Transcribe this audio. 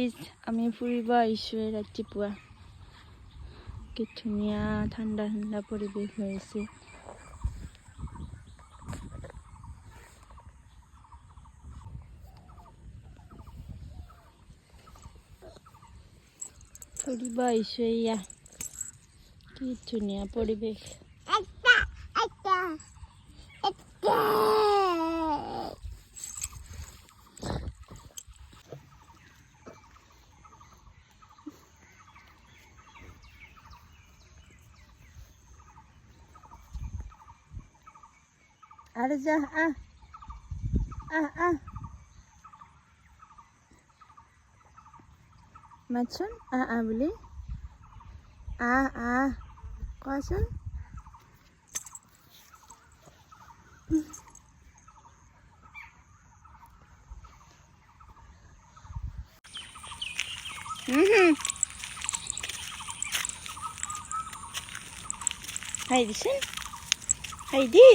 Guys আমি ফুৰিব আহিছোঁ ৰাতিপুৱা কি ধুনীয়া ঠাণ্ডা ঠাণ্ডা পৰিৱেশ হৈ আছে ফুৰিব আহিছোঁ এয়া কি ধুনীয়া পৰিৱেশ আরে যা মাতচোন বুলি কোৱাচোন Haydi sen. Haydi.